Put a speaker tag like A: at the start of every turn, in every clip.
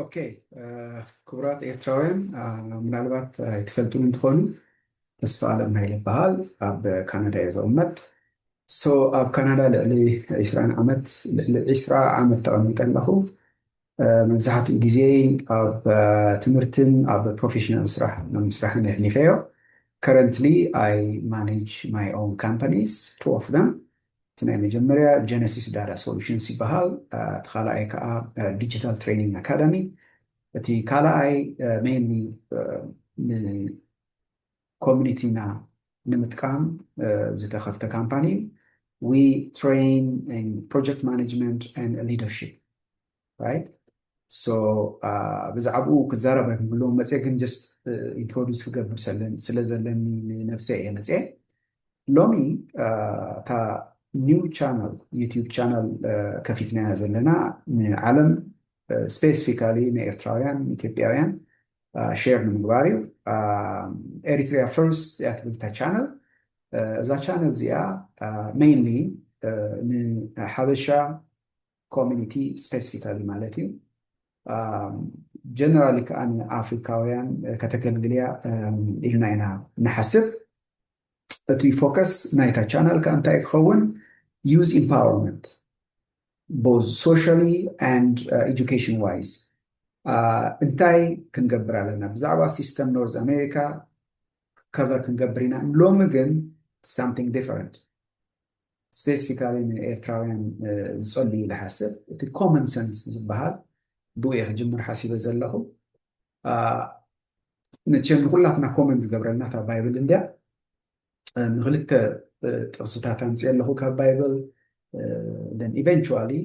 A: اوكي كبرات ايرتراوያን ምናልባት የተፈልጡን እንትኾኑ ተስፋ ዓለም ሃይለ ይበሃል ኣብ ካናዳ እየ ዝቕመጥ ኣብ ካናዳ ልዕሊ 20 ዓመት ልዕሊ 20 ዓመት ተቐሚጠ ኣለኹ መብዛሕትኡ ግዜ ኣብ ትምህርትን ኣብ ፕሮፌሽናል ስራሕ ንምስራሕን የሕሊፈዮ currently I manage my own companies two of them እቲ ናይ መጀመርያ ጀነሲስ ዳታ ሶሉሽንስ ይበሃል እቲ ካልኣይ ከዓ ዲጂታል ትሬኒንግ ኣካዳሚ እቲ ካልኣይ ሜይንሊ ንኮሚኒቲና ንምጥቃም ዝተኸፍተ ካምፓኒ we train in project management and leadership right so ብዛዕባኡ ክዛረብ ኣይክብሎም መፅአ ግን just introduce ክገብር ስለ ዘለኒ ንነፍሰይ እየ መፅአ ሎሚ እታ ኒው ቻናል ዩቲዩብ ቻናል ከፊትና ዘለና ንዓለም ስፔሲፊካሊ ንኤርትራውያን ኢትዮጵያውያን ሼር ንምግባር እዩ ኤሪትሪያ ፈርስት እያ ትብል እታ ቻናል እዛ ቻናል እዚኣ ሜይንሊ ንሓበሻ ኮሚኒቲ ስፔሲፊካሊ ማለት እዩ ጀነራሊ ከዓ ንኣፍሪካውያን ከተገልግል እያ ኢልና ኢና ንሓስብ እቲ ፎከስ ናይታ ቻናል ከዓ እንታይ ክኸውን ዩዝ ኢምፓወርመንት both socially and education wise እንታይ ክንገብር ኣለና ብዛዕባ ሲስተም ኖርዝ ኣሜሪካ ከቨር ክንገብር ኢና ሎሚ ግን something different specifically ንኤርትራውያን ዝጸልዩ ዝሓስብ እቲ common sense ዝበሃል ብኡ እየ ክጅምር ሓሲበ ዘለኹ ንቸም ኩላትና ኮመን ዝገብረልና እታ ባይብል እንድያ ንክልተ ጥቕስታት ኣምፅእ ኣለኹ ካብ ባይብል then eventually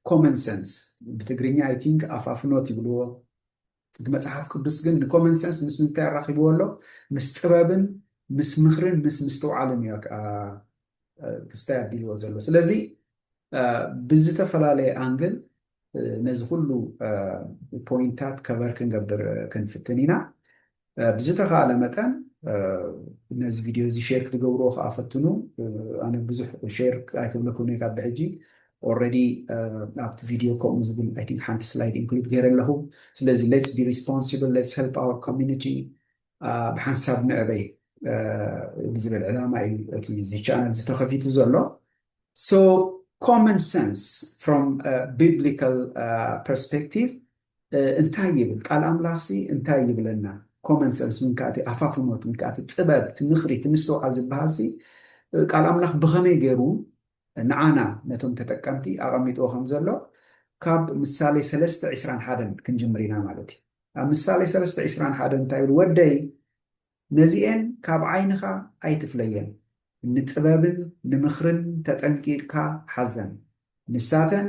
A: common sense ብትግርኛ I think ኣፋፍኖት ይብልዎ እቲ መፅሓፍ ቅዱስ ግን ንኮመን ሰንስ ምስ ምንታይ ኣራኺብዎ ኣሎ ምስ ጥበብን ምስ ምኽርን ምስ ምስትውዓልን እዩ ክስታይ ኣቢልዎ ዘሎ ስለዚ ብዝተፈላለየ ኣንግል ነዚ ኩሉ ፖይንታት ከቨር ክንገብር ክንፍትን ኢና ብዝተኻእለ መጠን ነዚ ቪድዮ እዚ ሼር ክትገብርዎ ከዓ ፈትኑ ኣነ ብዙሕ ሼር ኣይክብለኩም እየ ካብ ብሕጂ ኦልሬዲ ኣብቲ ቪድዮ ከምኡ ዝብል ኣይ ቲንክ ሓንቲ ስላይድ ኢንክሉድ ገይረ ኣለኹ ስለዚ ሌትስ ቢ ሪስፖንሲብል ሌትስ ሄልፕ ኣወር ኮሚኒቲ ብሓንሳብ ምዕበይ ብዝብል ዕላማ እዩ እቲ እዚ ቻናል እዚ ተኸፊቱ ዘሎ ሶ common sense from a biblical perspective እንታይ ይብል ቃል ኣምላኽሲ እንታይ ይብለና common sense ምን ካቲ ኣፋፍኖት ምን ካቲ ጥበብ ትምኽሪ ትምስተውዓል ዝበሃልሲ ቃል ኣምላኽ ብኸመይ ገይሩ ንዓና ነቶም ተጠቀምቲ ኣቐሚጥዎ ከም ዘሎ ካብ ምሳሌ 3:21 ክንጅምር ኢና ማለት እዩ ኣብ ምሳሌ 3:21 እንታይ ይብል ወደይ ነዚአን ካብ ዓይንኻ ኣይትፍለየን ንጥበብን ንምኽርን ተጠንቂቕካ ሓዘን ንሳተን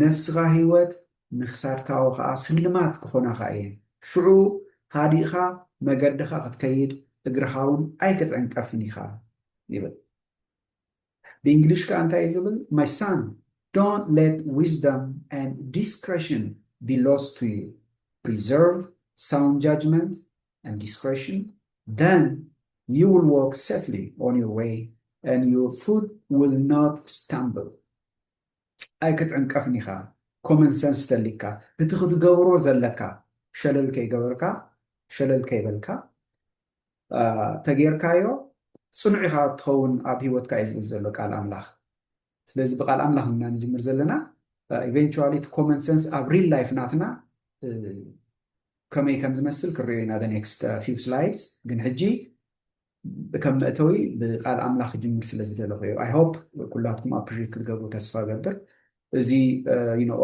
A: ነፍስኻ ህይወት ንክሳድካው ከዓ ስልማት ክኾናኻ እየን ሽዑ ሃዲእኻ መገድኻ ክትከይድ እግርኻ እውን ኣይክጥዕንቀፍን ኢኻ ይብል በእንግሊሽ ከዓ እንታይ እዩ ዝብል my son don't let wisdom and discretion be lost to you preserve sound judgment and discretion then you will walk safely on your way and your foot will not stumble ኣይክጥዕንቀፍን ኢኻ common sense ተሊካ እቲ ክትገብሮ ዘለካ ሸለል ከይገበርካ ሸለል ከይበልካ ተጌርካዮ ጽኑዕ ኢኻ ትኸውን ኣብ ሂወትካ እዩ ዝብል ዘሎ ቃል ኣምላኽ ስለዚ ብቃል ኣምላኽ ኢና ንጅምር ዘለና ኢቨንቹዋሊ እቲ ኮመን ሰንስ ኣብ ሪል ላይፍ ናትና ከመይ ከም ዝመስል ክሪኦ ኢና the next few slides ግን ሕጂ ከም መእተዊ ብቃል ኣምላኽ ክጅምር ስለ ዝደለኹ እዩ I hope ኩላትኩም ኣፕሪሼት ክትገብሩ ተስፋ ገብር እዚ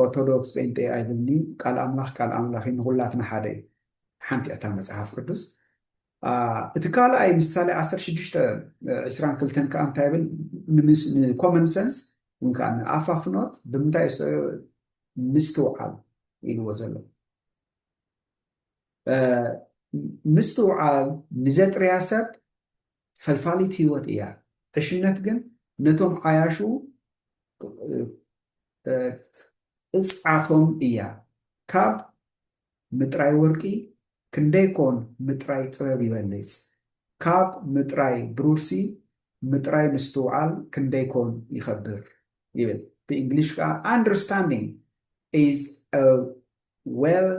A: ኦርቶዶክስ ጴንጤ ኣይብልኒ ቃል ኣምላኽ ንኩላትና ሓደ እዩ ሓንቲ እታ መፅሓፍ ቅዱስ እቲ ካልኣይ ምሳሌ 16:22 ከዓ እንታይ ይብል ንኮመን ሰንስ ወይ ከዓ ንኣፋፍኖት ብምንታይ ምስትውዓል ኢልዎ ዘሎ ምስትውዓል ንዘጥርያ ሰብ ፈልፋሊት ህይወት እያ ዕሽነት ግን ነቶም ዓያሹ እፅዓቶም እያ ካብ ምጥራይ ወርቂ ክንደይኮን ምጥራይ ጥበብ ይበልፅ ካብ ምጥራይ ብሩርሲ ምጥራይ ምስትውዓል ክንደይኮን ይኸብር ይብል በእንግሊሽ ከዓ understanding is a well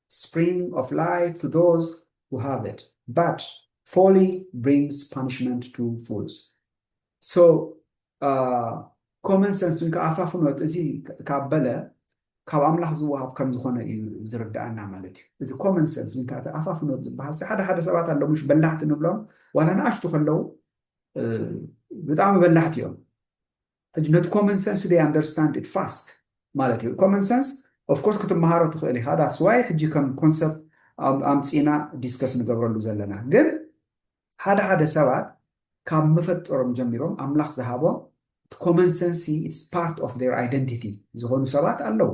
A: spring of life to those who have it, but folly brings punishment to fools. So common sense ከኣፋፍኖት እዚ ካብ በለ ካብ ኣምላኽ ዝወሃብ ከም ዝኾነ እዩ ዝርዳእና ማለት እዩ እዚ ኮመን ሰንስ ወይ ከዓ ኣፋፍኖት ዝበሃል ሓደ ሓደ ሰባት ኣለዉ ምሽ በላሕቲ ንብሎም ዋላ ንኣሽቱ ከለዉ ብጣዕሚ በላሕቲ እዮም ሕጂ ነቲ ኮመን ሰንስ ደ ኣንደርስታንድ ኢት ፋስት ማለት እዩ ኮመን ሰንስ ኦፍኮርስ ክትመሃሮ ትኽእል ኢኻ ዳትስ ዋይ ሕጂ ከም ኮንሰፕት ኣምፂና ዲስከስ ንገብረሉ ዘለና ግን ሓደ ሓደ ሰባት ካብ መፈጠሮም ጀሚሮም ኣምላኽ ዝሃቦም ኮመን ሰንስ ኢትስ ፓርት ኦፍ ዴር ኣይደንቲቲ ዝኾኑ ሰባት ኣለዉ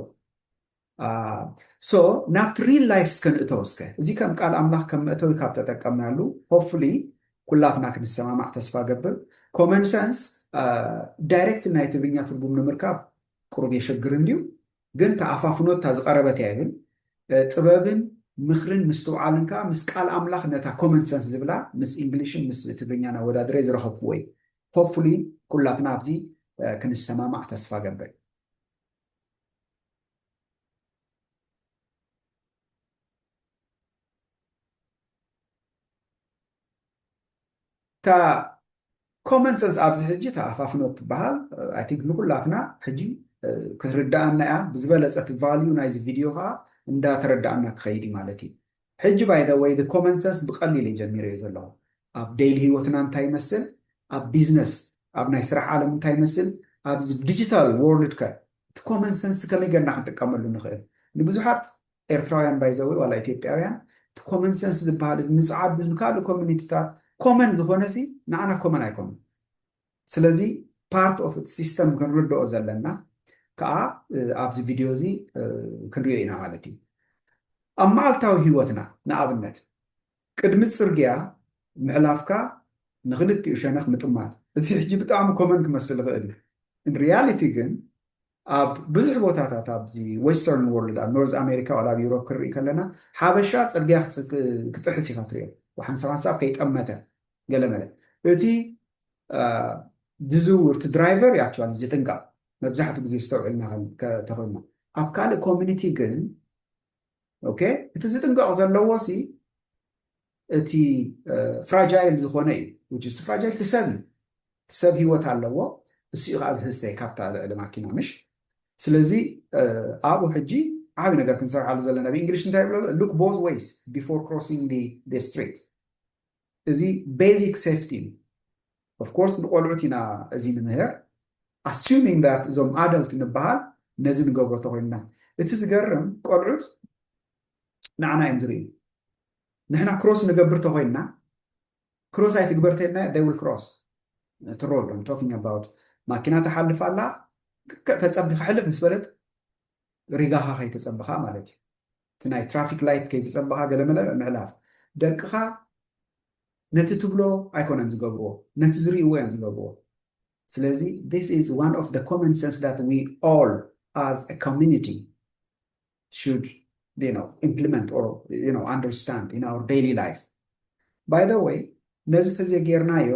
A: ሶ ናብቲ ሪል ላይፍ እስከንእተው እስከ እዚ ከም ቃል ኣምላኽ ከም መእተዊ ካብ ተጠቀምናሉ ሆፕፉሊ ኩላትና ክንሰማማዕ ተስፋ ገብር ኮመን ሰንስ ዳይሬክት ናይ ትግርኛ ትርጉም ንምርካብ ቁሩብ የሸግር እንድዩ ግን ተኣፋፍኖት ዝቐረበት እያ ይብል ጥበብን ምኽርን ምስትውዓልን ከዓ ምስ ቃል ኣምላኽ ነታ ኮመን ሰንስ ዝብላ ምስ እንግሊሽን ምስ ትግርኛና ወዳድረ ዝረኸብኩ ወይ ሆፕፉሊ ኩላትና ኣብዚ ክንሰማማዕ ተስፋ ገብር تا ኮመን ሰንስ ኣብዚ ሕጂ ተኣፋፍኖት ትበሃል ኣይ ቲንክ ንኩላትና ሕጂ ክትርዳእና እያ ብዝበለፀት ቫልዩ ናይዚ ቪድዮ ከዓ እንዳተረዳእና ክኸይድ ማለት እዩ ሕጂ ባይ ዘ ወይ ኮመን ሰንስ ብቐሊል የጀሚረ እዩ ዘለኹ ኣብ ዴይሊ ሂወትና እንታይ ይመስል ኣብ ቢዝነስ ኣብ ናይ ስራሕ ዓለም እንታይ ይመስል ኣብዚ ዲጂታል ወርልድ ከ እቲ ኮመን ሰንስ ከመይ ገና ክንጥቀመሉ ንኽእል ንብዙሓት ኤርትራውያን ባይ ዘ ወይ ዋላ ኢትዮጵያውያን እቲ ኮመን ሰንስ ዝበሃል ንፅዓዱ ካልእ ኮሚኒቲታት ኮመን ዝኾነ ሲ ንዓና ኮመን ኣይኮነን ስለዚ ፓርት ኦፍ ሲስተም ክንርድኦ ዘለና ከዓ ኣብዚ ቪድዮ እዚ ክንሪኦ ኢና ማለት እዩ ኣብ መዓልታዊ ሂወትና ንኣብነት ቅድሚ ፅርግያ ምዕላፍካ ንክልቲኡ ሸነኽ ምጥማት እዚ ሕጂ ብጣዕሚ ኮመን ክመስል ይኽእል ሪያሊቲ ግን ኣብ ብዙሕ ቦታታት ኣብዚ ዌስተርን ወርልድ ኣብ ኖርዝ ኣሜሪካ ዋላ ኣብ ዩሮፕ ክርኢ ከለና ሓበሻ ፅርግያ ክጥሕስ ኢኻ ትሪኦ ወሓንሳብ ከይጠመተ ገለመለ እቲ ዝዝውር እቲ ድራይቨር ያክቹዋሊ ዝጥንቀቕ መብዛሕትኡ ግዜ ዝተውዕልና ተኾይና ኣብ ካልእ ኮሚኒቲ ግን ኦኬ እቲ ዝጥንቀቕ ዘለዎ ሲ እቲ ፍራጃይል ዝኾነ እዩ which is ፍራጃይል ትሰብ ሂወት ኣለዎ እሱኡ ከዓ ዝህሰይ ካብታ ልዕሊ ማኪና ምሽ ስለዚ ኣብኡ ሕጂ ዓብዪ ነገር ክንሰርሓሉ ዘለና ብእንግሊሽ እንታይ ይብሎ ሉክ ቦዝ ዌይስ ቢፎር ክሮሲንግ ደ ስትሪት እዚ ቤዚክ ሴፍቲ እዩ ኦፍኮርስ ንቆልዑት ኢና እዚ ንምህር assuming that እዞም ኣደልት ንበሃል ነዚ ንገብሮ ተኮይንና እቲ ዝገርም ቆልዑት ንዓና እዮም ዝርእዩ ንሕና ክሮስ ንገብር ተኮይንና ክሮስ ኣይትግበር ተልና they will cross እቲ ሮድ I'm talking about ማኪና ተሓልፍ ኣላ ተፀቢኻ ሕልፍ ምስ በለት ሪጋኻ ከይተፀብኻ ማለት እዩ እቲ ናይ ትራፊክ ላይት ከይተፀብኻ ገለመለ ምዕላፍ ደቅኻ ነቲ ትብሎ ኣይኮነን ዝገብርዎ ነቲ ዝርእይዎ እዮም ዝገብርዎ ስለዚ this is one of the common sense that we all as a community should implement or understand in our daily life by the way ነዚ ተዘጌርናዮ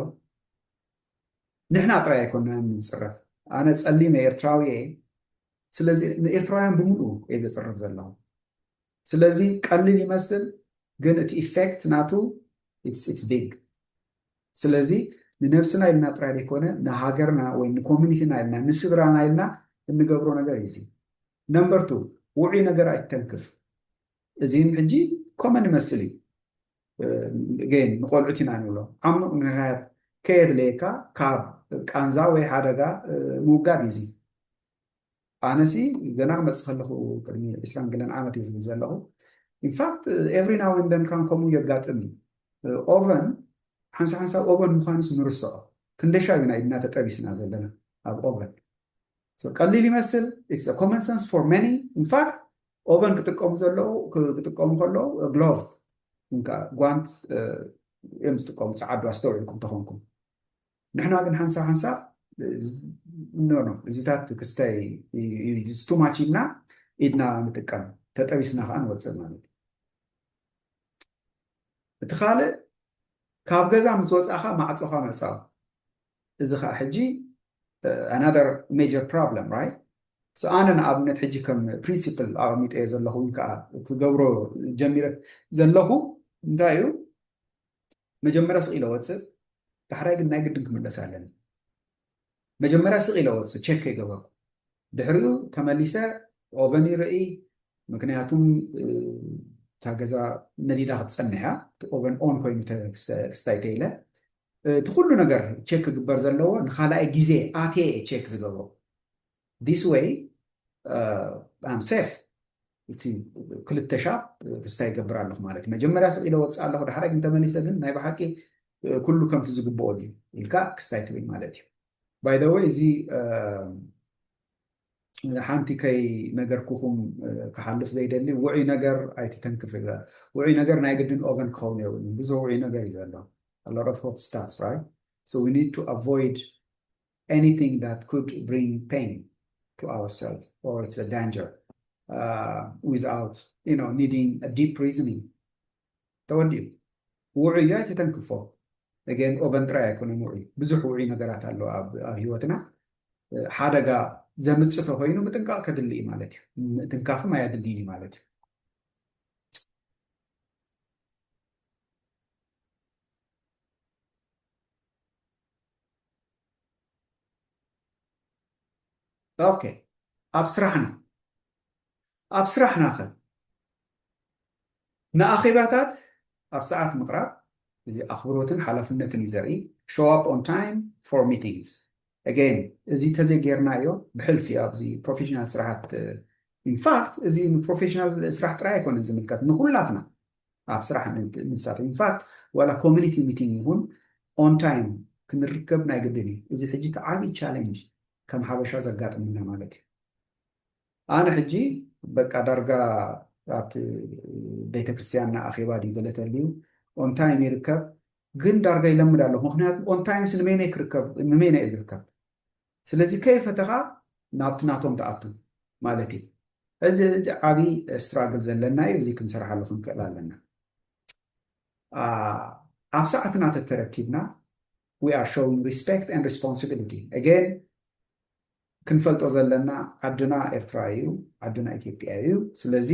A: ንሕና ጥራይ ኣይኮንናን ንፅረፍ ኣነ ፀሊም ኤርትራዊ እየ ስለዚ ንኤርትራውያን ብምሉእ እየ ዘፅርፍ ዘለኹ ስለዚ ቀሊል ይመስል ግን እቲ ኢፌክት ናቱ it's big ስለዚ ንነፍስና ኢልና ጥራይ ዘይኮነ ንሃገርና ወይ ንኮሚኒቲና ኢልና ንስድራና ኢልና እንገብሮ ነገር እዩ ነምበር 2 ውዑይ ነገር ኣይተንክፍ እዚ ሕጂ ኮመን ይመስል እዩ ግን ንቆልዑት ኢና ንብሎ ዓሙቕ ምክንያት ከየድልየካ ካብ ቃንዛ ወይ ሓደጋ ምውጋድ እዩ ኣነሲ ገና ክመፅእ ከለኹ ቅድሚ 22 ዓመት እዩ ዝብል ዘለኹ ኢንፋክት ኤቭሪ ናው ኤንድ ደን ከም ከምኡ የጋጥም እዩ ኦቨን ሓንሳ ኦቨን ምዃኑስ ንርስዖ ክንደሻ ኢና ኢድና ተጠቢስና ዘለና ኣብ ኦቨን ቀሊል ይመስል ኢትስ ኮመን ሰንስ ፎር መኒ ኢንፋክት ኦቨን ክጥቀሙ ከለዉ ግሎቭ ጓንት እዮም ዝጥቀሙ ፀዓዱ ኣስተውዒልኩም ተኾንኩም ንሕና ግን ሓንሳብ እዚታት ክስታይ ስቱማች ኢልና ኢድና ንጥቀም ተጠቢስና ከዓ ንወፅእ ማለት እዩ እቲ ካልእ ካብ ገዛ ምስ ወፃእኻ ማዕፆኻ ምዕፃው እዚ ከዓ ሕጂ another major problem right ኣነ ንኣብነት ሕጂ ከም ፕሪንሲፕል ኣቐሚጠ እየ ዘለኹ ከዓ ክገብሮ ጀሚረ ዘለኹ እንታይ እዩ መጀመርያ ስቕ ኢለ ወፅእ ዳሕራይ ግን ናይ ግድን ክምለስ ኣለኒ መጀመርያ ስቕ ኢለ ወፅእ ቼክ ከይገበርኩ ድሕሪኡ ተመሊሰ ኦቨን ይርኢ ምክንያቱም እታ ገዛ ነዲዳ ክትፀንሕ እያ እቲ ኦቨን ኦን ኮይኑ ክስታይ ተኢለ እቲ ኩሉ ነገር ቼክ ክግበር ዘለዎ ንካልኣይ ግዜ ኣትየ ቼክ ዝገብሮ ዲስ ወይ ኣም ሴፍ እቲ ክልተ ሻብ ክስታይ ይገብር ኣለኹ ማለት እዩ መጀመርያ ስቕ ኢለ ወፅእ ኣለኹ ዳሕራይ ግን ተመሊሰ ግን ናይ ብሓቂ ኩሉ ከምቲ ዝግብኦ ድዩ ኢልካ ክስታይ ትብል ማለት እዩ ባይ ዘ ወይ እዚ ሓንቲ ከይ ነገርኩኹም ክሓልፍ ዘይደሊ ውዑይ ነገር ኣይትተንክፍ ኢለ ውዑይ ነገር ናይ ግድን ኦቨን ክኸውን የብሉን ብዙሕ ውዑይ ነገር እዩ ዘሎ a lot of hot stuff right so we need to avoid anything that could bring pain to ourselves or it's a danger without needing a deep reasoning ተወዲኡ ውዑይ ኣይትተንክፎ again ኦቨን ጥራይ ኣይኮነን ውዑይ ብዙሕ ውዑይ ነገራት ኣለዉ ኣብ ሂወትና ሓደጋ ዘምፅቶ ኮይኑ ምጥንቃቕ ከድሊ እዩ ማለት እዩ ምእትንካፍም ኣየድልይኒ ማለት እዩ ኦኬ ኣብ ስራሕና ኸ ንኣኼባታት ኣብ ሰዓት ምቕራብ እዚ ኣኽብሮትን ሓላፍነትን እዩ ዘርኢ show up on time for meetings again እዚ ተዘይጌርናዮ ብሕልፊ ኣብዚ ፕሮፌሽናል ስራሕት ኢንፋክት እዚ ፕሮፌሽናል ስራሕ ጥራይ ኣይኮነን ዝምልከት ንኩላትና ኣብ ስራሕ ንሳት ኢንፋክት ዋላ ኮሚኒቲ ሚቲንግ ይኹን ኦን ታይም ክንርከብ ናይ ግድን እዩ እዚ ሕጂ ዓብይ ቻሌንጅ ከም ሓበሻ ዘጋጥምና ማለት እዩ ኣነ ሕጂ በቃ ዳርጋ ኣብቲ ቤተክርስትያንና ኣኼባ ድዩ ገለተልዩ ኦን ታይም ይርከብ ግን ዳርጋ ይለምድ ኣለሁ ምክንያቱ ኦን ታይምስ ንመይነ እየ ዝርከብ ስለዚ ከይፈተኻ ናብቲ ናቶም ተኣቱ ማለት እዩ እዚ ዓብይ ስትራግል ዘለና እዩ እዚ ክንሰርሓሉ ክንክእል ኣለና ኣብ ሰዓትና ተተረኪብና we are showing respect and responsibility again ክንፈልጦ ዘለና ዓድና ኤርትራ እዩ ዓድና ኢትዮጵያ እዩ ስለዚ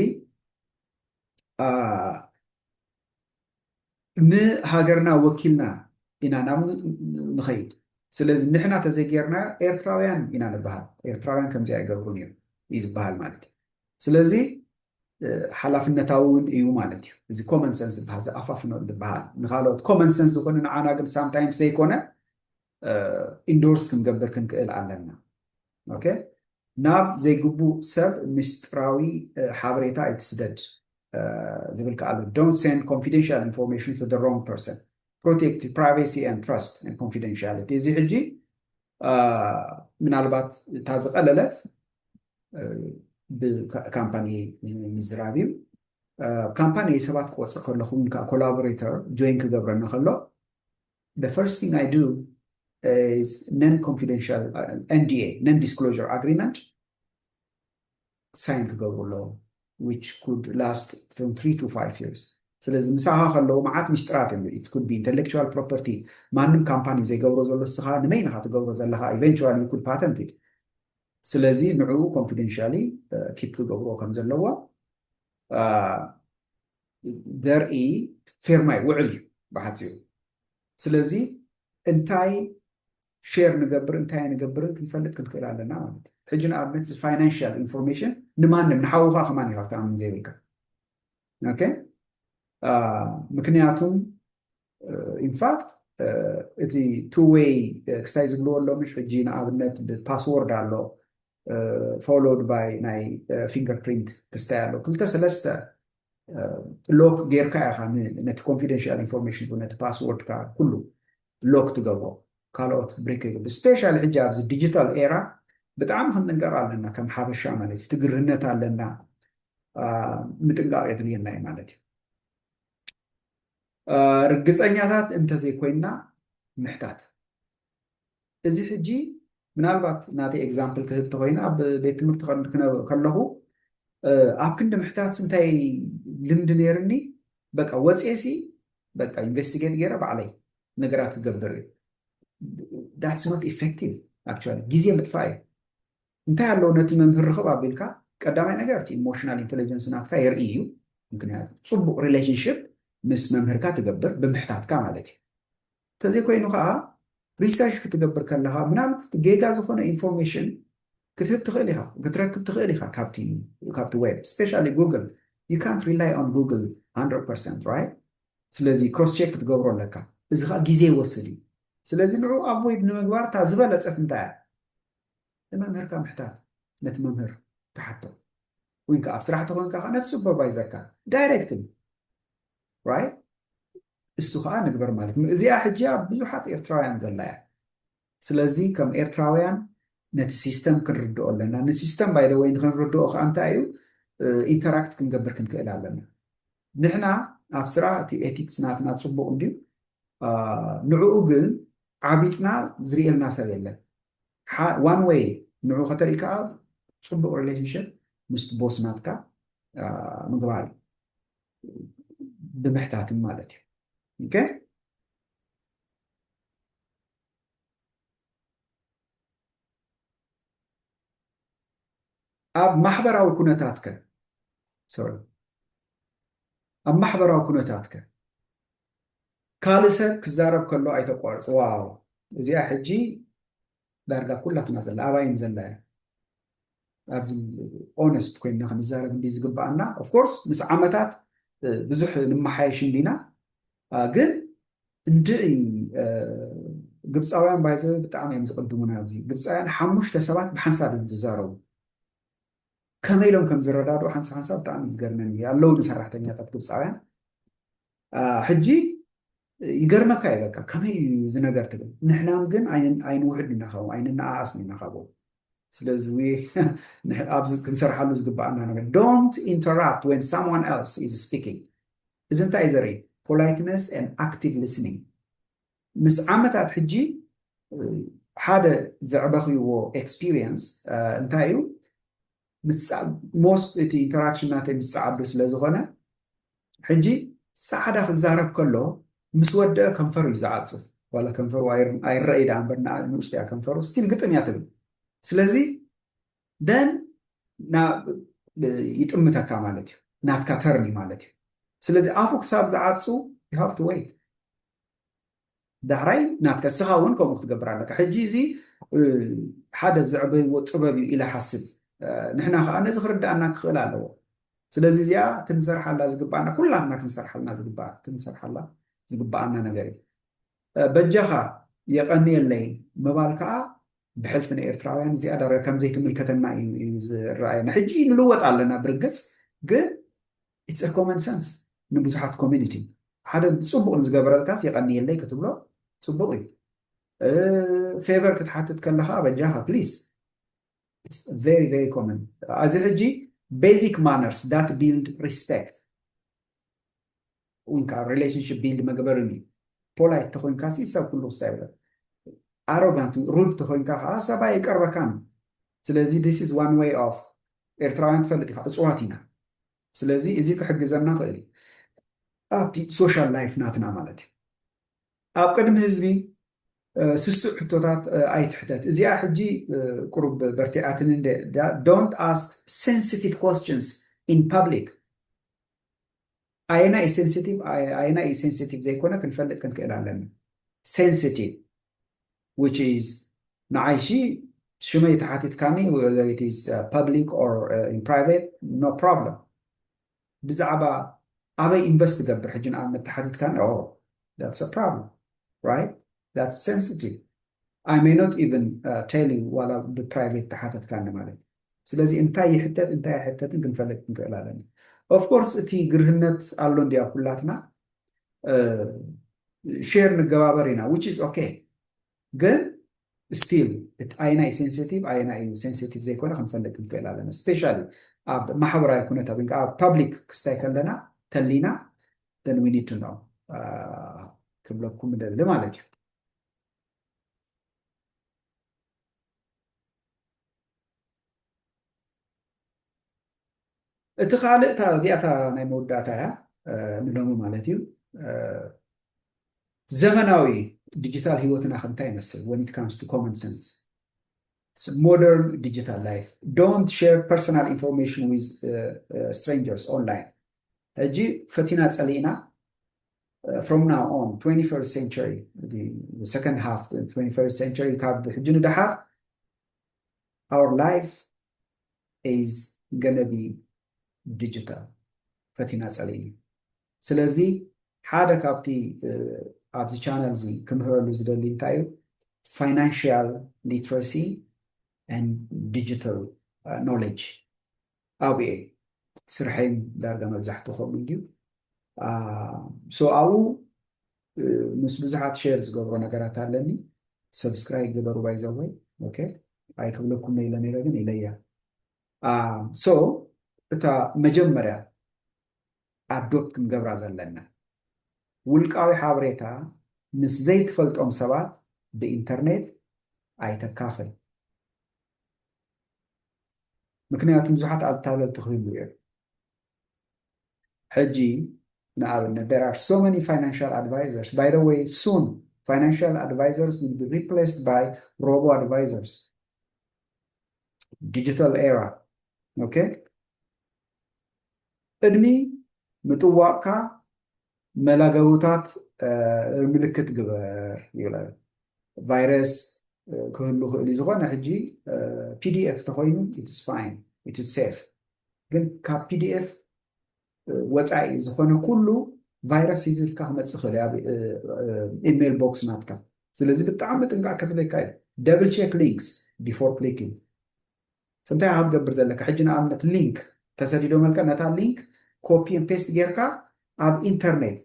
A: ንሃገርና ወኪልና ኢና ናብ ንኸይድ ስለዚ ንሕና ተዘይጌርና ኤርትራውያን ኢና ንበሃል ኤርትራውያን ከምዚ ኣይገብሩን እዮም እዩ ዝበሃል ማለት እዩ ስለዚ ሓላፍነታዊ እውን እዩ ማለት እዩ እዚ ኮመን ሰንስ ዝበሃል ዝኣፋፍኖ ዝበሃል ንካልኦት ኮመን ሰንስ ዝኾነ ንዓና ግን ሳምታይምስ ዘይኮነ ኢንዶርስ ክንገብር ክንክእል ኣለና ኦኬ ናብ ዘይግቡእ ሰብ ምስጢራዊ ሓበሬታ ኣይትስደድ ዝብል ከዓ don't send confidential information to the wrong person protect privacy and trust and confidentiality እዚ ሕጂ ምናልባት እታ ዝቐለለት ብካምፓኒ ምዝራብ እዩ ካምፓኒ ሰባት ክቆፅር ከለኹ ከዓ ኮላቦሬተር ጆይን ክገብረና ከሎ the first thing I do is non-confidential NDA non-disclosure agreement sign ክገብሩ which could last from 3 to 5 years ስለዚ ምሳኻ ከለዉ መዓት ሚስጥራት እዮም it could be intellectual property ማንም ካምፓኒ ዘይገብሮ ዘሎ ስኻ ንመይንኻ ትገብሮ ዘለኻ eventually you could patent it ስለዚ ንዕኡ confidentially keep ክገብሮ ከም ዘለዎ ዘርኢ ፌርማይ ውዕል እዩ ብሓፂሩ ስለዚ እንታይ ሼር ንገብር እንታይ ንገብርን ክንፈልጥ ክንክእል ኣለና ማለት እዩ ሕጂ ንኣብነት ፋይናንሻል ኢንፎርሜሽን ንማንም ንሓውካ ከማን ኢኻ ክትኣምን ዘይብልካ ኦኬ ምክንያቱም ኢንፋክት እቲ ቱ ዌይ ክስታይ ዝብልዎ ኣሎ ምሽ ሕጂ ንኣብነት ብፓስወርድ ኣሎ ፎሎድ ባይ ናይ ፊንገርፕሪንት ክስታይ ኣሎ ክልተ ሰለስተ ሎክ ጌርካ ኢኻ ነቲ ኮንፊደንሻል ኢንፎርሜሽን ነቲ ፓስወርድካ ኩሉ ሎክ ትገብሮ ካልኦት ብሬክ ስፔሻሊ ሕጂ ኣብዚ ዲጂታል ኤራ ብጣዕሚ ክንጥንቀቕ ኣለና ከም ሓበሻ ማለት እዩ ትግርህነት ኣለና ምጥንቃቕ የድልየና እዩ ማለት እዩ ርግፀኛታት እንተዘይኮይንና ምሕታት እዚ ሕጂ ምናልባት ናተይ ኤግዛምፕል ክህብ ተኮይና ኣብ ቤት ትምህርቲ ከለኹ ኣብ ክንዲ ምሕታት እንታይ ልምዲ ነይርኒ በቃ ወፅሲ በቃ ኢንቨስቲጌት ገይረ ባዕለይ ነገራት ክገብር እዩ that's not effective actually ግዜ ምጥፋእ እዩ እንታይ ኣለዎ ነቲ መምህር ርኽብ ኣቢልካ ቀዳማይ ነገር እቲ ኢሞሽናል ኢንቴሊጀንስ ናትካ የርኢ እዩ ምክንያቱ ፅቡቅ ሪሌሽንሽፕ ምስ መምህርካ ትገብር ብምሕታትካ ማለት እዩ እንተዘይኮይኑ ከዓ ሪሰርች ክትገብር ከለካ ምናልባት ጌጋ ዝኾነ ኢንፎርሜሽን ክትህብ ትኽእል ኢኻ ክትረክብ ትኽእል ኢኻ ካብቲ ዌብ ስፔሻሊ ጉግል ዩ ካንት ሪላይ ኦን ጉግል 100% ራይት ስለዚ ክሮስ ቼክ ክትገብሮ ኣለካ እዚ ከዓ ግዜ ይወስድ እዩ ስለዚ ንዑ ኣቮይድ ንምግባር እታ ዝበለፀት እንታይ እያ ንመምህርካ ምሕታት ነቲ መምህር ተሓቶ ወይ ከዓ ኣብ ስራሕ ተኮንካ ከዓ ነቲ ሱፐርቫይዘርካ ዳይሬክትሊ ራይት እሱ ከዓ ንግበር ማለት እዩ እዚኣ ሕጂ ኣብ ብዙሓት ኤርትራውያን ዘላ እያ ስለዚ ከም ኤርትራውያን ነቲ ሲስተም ክንርድኦ ኣለና ንሲስተም ባይ ወይ ንክንርድኦ ከዓ እንታይ እዩ ኢንተራክት ክንገብር ክንክእል ኣለና ንሕና ኣብ ስራሕ እቲ ኤቲክስ ናትና ፅቡቅ እንድዩ ንዕኡ ግን ዓቢጥና ዝርኤልና ሰብ የለን ዋን ወይ ንዕኡ ከተርኢ ከዓ ፅቡቅ ሪሌሽንሽፕ ምስቲ ቦስ ናትካ ምግባር እዩ ብምሕታትን ማለት እዩ ኦኬ ኣብ ማሕበራዊ ኩነታትከ ሶሪ ኣብ ማሕበራዊ ኩነታትከ ካልእ ሰብ ክዛረብ ከሎ ኣይተቋርፅ ዋው እዚኣ ሕጂ ዳርጋ ኩላትና ዘላ ኣባይን ዘላ እያ ኣብዚ ኦነስት ኮይንና ክንዛረብ እንዲ ዝግባአና ኦፍኮርስ ምስ ዓመታት ብዙሕ ንመሓየሽ እንዲና ግን እንድዒ ግብፃውያን ባይዘ ብጣዕሚ እዮም ዝቅድሙና ኣብዚ ግብፃውያን 5 ሰባት ብሓንሳብ እዮም ዝዛረቡ ከመይ ኢሎም ከም ዝረዳድኡ ሓንሳብ ብጣዕሚ ዝገርመኒ እዩ ኣለዉ ንሰራሕተኛታት ግብፃውያን ሕጂ ይገርመካ እዩ በቃ ከመይ እዩ እዚ ነገር ትብል ንሕናም ግን ኣይንውሕድ ኢና ካብኡ ኣይንነኣኣስኒ ኢና ካብኡ ስለዚ ኣብዚ ክንሰርሓሉ ዝግባአና ነገር ዶንት ኢንተራፕት ወን ሳምዋን ኤልስ ኢዝ ስፒኪንግ እዚ እንታይ እዩ ዘርኢ ፖላይትነስ ን ኣክቲቭ ሊስኒንግ ምስ ዓመታት ሕጂ ሓደ ዘዕበኽይዎ ኤክስፒሪየንስ እንታይ እዩ ሞስት እቲ ኢንተራክሽን ናተይ ምስ ፀዓዱ ስለ ዝኾነ ሕጂ ፃዕዳ ክዛረብ ከሎ ምስ ወደአ ከንፈሩ እዩ ዝዓፅፍ ዋላ ከንፈሩ ኣይረአይ ዳ እምበር ንኡሽተ እያ ከንፈሩ ስቲል ግጥም እያ ትብል ስለዚ ደን ይጥምተካ ማለት እዩ ናትካ ተርኒ ማለት እዩ ስለዚ ኣፉ ክሳብ ዝዓፁ ዩ ሃቭ ቱ ወይት ዳሕራይ ናትካ እስኻ እውን ከምኡ ክትገብር ኣለካ ሕጂ እዚ ሓደ ዘዕበይዎ ጥበብ እዩ ኢለ ሓስብ ንሕና ከዓ ነዚ ክርዳእና ክኽእል ኣለዎ ስለዚ እዚኣ ክንሰርሓላ ዝግባአና ኩላትና ክንሰርሓላ ዝግባአና ነገር እዩ በጃኻ የቀኒየለይ ምባል ከዓ ብሕልፊ ንኤርትራውያን እዚኣ ዳረ ከምዘይትምልከተና እዩ ዝረኣየና ሕጂ ንልወጥ ኣለና ብርግፅ ግን ኢትስ ኮመን ሰንስ ንብዙሓት ኮሚኒቲ ሓደ ፅቡቅ ንዝገበረልካስ የቀኒየለይ ክትብሎ ፅቡቅ እዩ ፌቨር ክትሓትት ከለካ በጃኻ ፕሊዝ very very common እዚ ሕጂ ቤዚክ ማነርስ ዳት ቢልድ ሪስፔክት ወይንካ ሪሌሽንሽፕ ቢልድ መግበር እዩ ፖላይት ተኮይንካ ሰብ ኩሉ ክስታ ይብለ ኣሮጋንት ሩድ ተኮይንካ ከዓ ሰብኣይ ይቀርበካን ስለዚ ዲስ ኢዝ ዋን ዌይ ኦፍ ኤርትራውያን ትፈልጥ ኢካ እፅዋት ኢና ስለዚ እዚ ክሕግዘና ክእል እዩ ኣብቲ ሶሻል ላይፍ ናትና ማለት እዩ ኣብ ቅድሚ ህዝቢ ስሱዕ ሕቶታት ኣይትሕተት እዚኣ ሕጂ ቁሩብ በርቲዓትን እንደ ዶንት ኣስክ ሴንሲቲቭ ኮስችንስ ኢን ፐብሊክ ኣየና እዩ ሴንሲቲቭ ኣየና እዩ ሴንሲቲቭ ዘይኮነ ክንፈልጥ ክንክእል ኣለና ሴንሲቲቭ which is ንዓይሺ ሽመይ ተሓቲትካኒ whether it is public or in private no problem ብዛዕባ ኣበይ ኢንቨስት ገብር ሕጂ ንኣብነት ተሓቲትካኒ that's a problem right that's sensitive I may not even tell you while the private ተሓተትካኒ ማለት ስለዚ እንታይ ይሕተት እንታይ ይሕተትን ክንፈልጥ ክንክእል ኣለና of course እቲ ግርህነት ኣሎ እንዲያ ኩላትና ሼር ንገባበር ኢና which is okay ግን ስቲል ኣይና እዩ ሴንሲቲቭ ኣይና እዩ ሴንሲቲቭ ዘይኮነ ክንፈልጥ ክንክእል ኣለና ስፔሻሊ ኣብ ማሕበራዊ ኩነታት ወይ ኣብ ፐብሊክ ክስታይ ከለና ተሊና then we need to know ክብለኩም ደሊ ማለት እዩ እቲ ካልእ እዚኣታ ናይ መወዳእታ እያ ንሎሚ ማለት እዩ ዘመናዊ ዲጂታል ሂወትና ክንታይ ይመስል when it comes to common sense modern digital life. Don't share personal information with strangers online. هجي فتينا تسألينا from now on 21st century, the second half of the 21st century, حجينا دحر our life is gonna be digital. فتينا تسأليني. ስለዚህ ሓደ ካብቲ ኣብዚ ቻነል እዚ ክምህረሉ ዝደሊ እንታይ እዩ financial literacy and digital knowledge ኣብኡ ስርሐይ ዳርጋ መብዛሕትኡ ከምኡ እዩ ሶ ኣብኡ ምስ ብዙሓት ሼር ዝገብሮ ነገራት ኣለኒ ሰብስክራይብ ግበሩ ባይዘወይ ኦኬ ኣይክብለኩም ኢለ ነይረ ግን ኢለያ ሶ እታ መጀመርያ ኣዶፕት ክንገብራ ዘለና ውልቃዊ ሓበሬታ ምስ ዘይትፈልጦም ሰባት ብኢንተርኔት ኣይተካፈል ምክንያቱም ብዙሓት ኣልታለልቲ ክህሉ እዮም ሕጂ ንኣብነት there are so many financial advisors by the way soon financial advisors will be replaced by robo advisors digital era okay እድሜ ምጥዋቕካ መላገቡታት ምልክት ግበር ይብላል ቫይረስ ክህሉ ክእል ዝኾነ ሕጂ ፒዲኤፍ ተኮይኑ ኢትስ ፋይን ኢትስ ሴፍ ግን ካብ ፒዲኤፍ ወፃኢ ዝኾነ ኩሉ ቫይረስ ሒዝልካ ክመፅእ ክእል ኣብ ኢሜል ቦክስ ናትካ ስለዚ ብጣዕሚ ጥንቃቐ ክትለካ እዩ ደብል ቼክ ሊንክስ ቢፎር ክሊኪንግ ስንታይ ኣብ ገብር ዘለካ ሕጂ ንኣብነት ሊንክ ተሰዲዶ መልካ ነታ ሊንክ ኮፒ ፔስት ጌርካ ኣብ ኢንተርኔት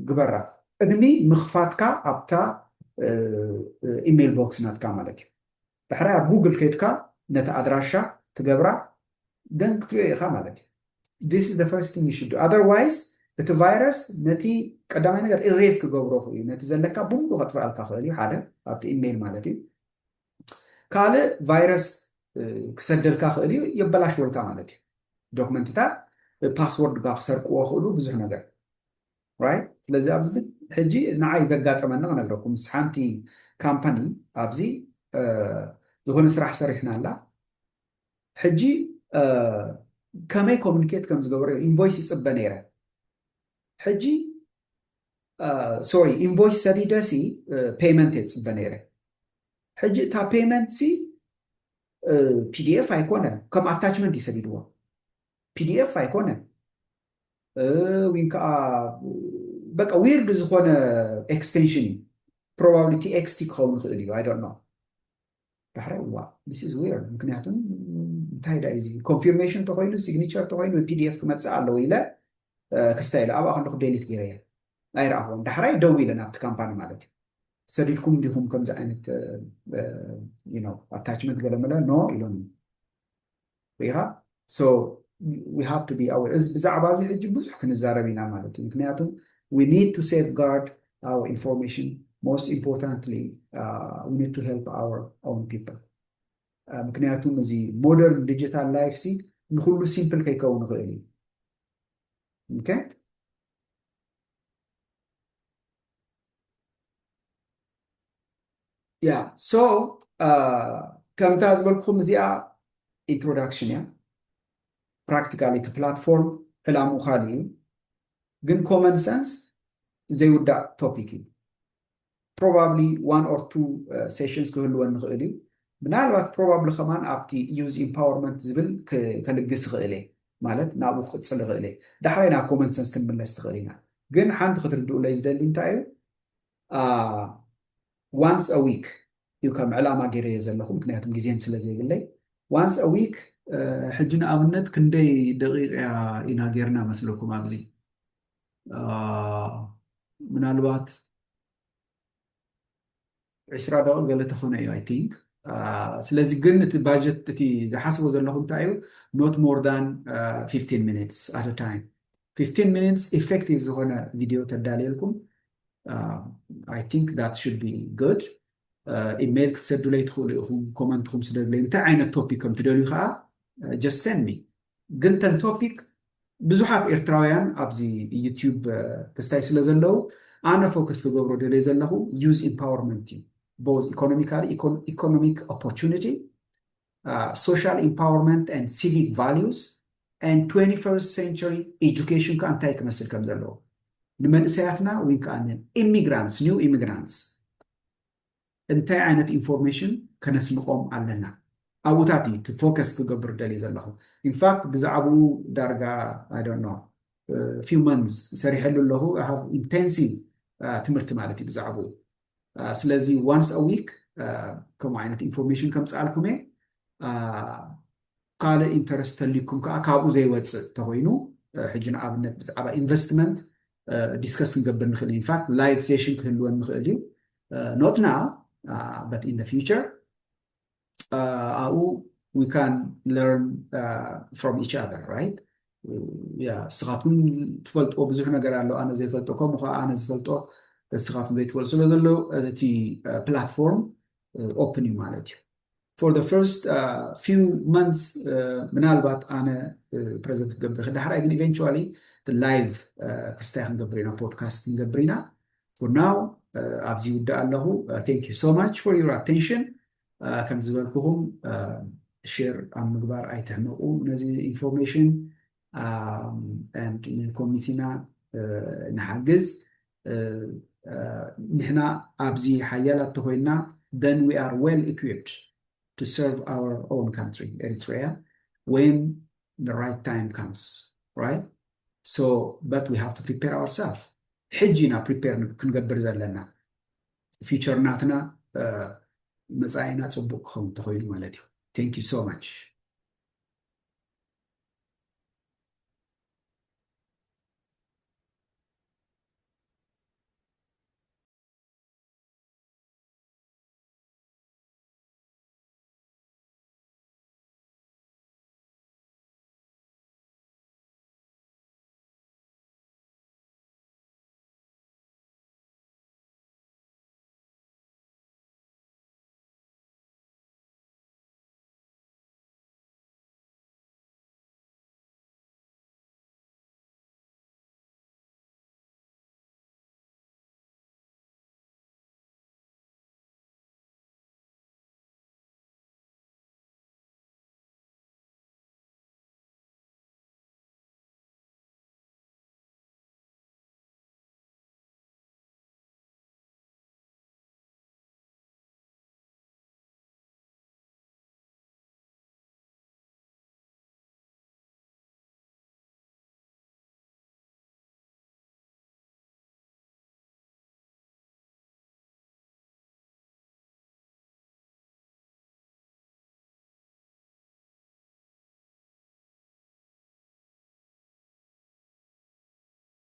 A: ግበራ ቅድሚ ምኽፋትካ ኣብታ ኢሜል ቦክስ ናትካ ማለት እዩ ድሕራይ ኣብ ጉግል ከይድካ ነታ ኣድራሻ ትገብራ ደን ክትሪኦ ኢኻ ማለት እዩ this is the first thing you should do otherwise እቲ ቫይረስ ነቲ ቀዳማይ ነገር ኢሬዝ ክገብሮ እዩ ነቲ ዘለካ ብሙሉ ከጥፍኣልካ ክእል እዩ ሓደ ኣብቲ ኢሜል ማለት እዩ ካልእ ቫይረስ ክሰደልካ ክእል እዩ የበላሽወልካ ማለት እዩ ዶክመንትታት ፓስወርድ ጋር ክሰርቅዎ ክእሉ ብዙሕ ነገር right ስለዚ ኣብዚ ሕጂ ንዓይ ዘጋጠመና ነግረኩም ምስ ሓንቲ ካምፓኒ ኣብዚ ዝኾነ ስራሕ ሰሪሕና ኣላ ሕጂ ከመይ ኮሚኒኬት ከም ዝገበረ ኢንቮይስ ይፅበ ነይረ ሕጂ ሶሪ ኢንቮይስ ሰዲደሲ ፔመንት የፅበ ነይረ ሕጂ እታ ፔመንት ሲ ፒዲኤፍ ኣይኮነ ከም ኣታችመንት ይሰዲድዎ ፒዲኤፍ ኣይኮነ ወይ ከዓ በቃ ዊርድ ዝኾነ ኤክስቴንሽን ፕሮባቢሊቲ ኤክስቲ ክኸውን ክእል እዩ አይ ዶንት ኖ ድሕሪ ዋ this is weird ምክንያቱም እንታይ ዳ እዚ ኮንፊርሜሽን ተኮይኑ ሲግኒቸር ተኮይኑ ፒዲኤፍ ክመፅእ ኣለዎ ኢለ ክስታይል ኣብኣ ከለኩ ዴሊት ገይረየ ኣይረኣኽዎም ድሕራይ ደው ኢለ ናብቲ ካምፓኒ ማለት እዩ ሰዲድኩም ዲኹም ከምዚ ዓይነት ኣታችመንት ገለመለ ኖ ኢሎም ኢኻ ሶ we have to be aware እዚ ብዛዕባ እዚ ሕጂ ብዙሕ ክንዛረብ ኢና ማለት እዩ ምክንያቱም we need to safeguard our information most importantly we need to help our own people ምክንያቱም እዚ ሞደርን ዲጂታል ላይፍ ሲ ንኩሉ ሲምፕል ከይከውን ክእል እዩ okay yeah so ከምታ ዝበልኩም እዚኣ introduction እያ practically to platform ዕላሙ ካሊእ እዩ ግን common sense ዘይውዳእ topic እዩ probably one or two sessions ክህልወን ንኽእል እዩ ምናልባት probably ከማን ኣብቲ use empowerment ዝብል ከልግስ ክእል እየ ማለት ናብኡ ክቅፅል ክእል እየ ዳሕራይ ናብ common sense ክንምለስ ትኽእል ኢና ግን ሓንቲ ክትርድኡለይ ዝደሊ እንታይ እዩ once a week እዩ ከም ዕላማ ገይረየ ዘለኹ ምክንያቱም ግዜን ስለ ዘይብለይ once a week ሕጂ ንኣብነት ክንደይ ደቂቃ ኢና ጌርና መስለኩም ኣብዚ ምናልባት 20 ደቂቃ ገለ ተኾነ እዩ ኣይ ቲንክ ስለዚ ግን እቲ ባጀት እቲ ዝሓስቦ ዘለኹ እንታይ እዩ not more than 15 minutes at a time 15 minutes effective ዝኾነ ቪድዮ ተዳልየልኩም I think that should be good ኢሜል ክትሰዱለይ ትኽእሉ ኢኹም ኮመንትኩም ስደዱለይ እንታይ ዓይነት ቶፒክ ከም ትደልዩ ከዓ just send me ግን ተን ቶፒክ ብዙሓት ኤርትራውያን ኣብዚ ዩቲዩብ ክስታይ ስለ ዘለው ኣነ ፎከስ ክገብሮ ደለይ ዘለኹ ዩዝ ኢምፓወርመንት እዩ both economic opportunity, social empowerment and civic values, and 21st century education كأنتاي كمثل كم زلوا لمن سياتنا وين كان immigrants new immigrants انتاي عينت information كنسمقهم علنا أبوتاتي to focus كجبر دليل زلهم in fact بزعبو درجة I don't know few months سريح له I have intensive تمرت مالتي بزعبو سلازي once a week كم عينت information كم سألكم قال انترست لكم كأكابو زي واتس تهوينو حجنا أبنت بزعبا investment discuss نقبل نخلي in fact live session كهلوان نخلي not now but in the future we can learn from each other right yeah سخاتون تفلتو بزح نجار له أنا زي فلتو كم وخا أنا زي فلتو سخاتون زي تفلتو له تي platform open مالتي for the first few months منالبات أنا present قبل خد حرق eventually the live كستاهم قبرينا podcast قبرينا for now أبزي ودا له thank you so much for your attention كم زبالكم share عن مقبار أي تهمقوا نزي information and community-نا نحجز نحنا أبزي حيالة تهوينا then we are well equipped to serve our own country, Eritrea, when the right time comes, right? So, but we have to prepare ourselves. حجينا prepare كنقبر زلنا. future ناتنا مزاينا تصبقهم تخوين مالتي. Thank you so much.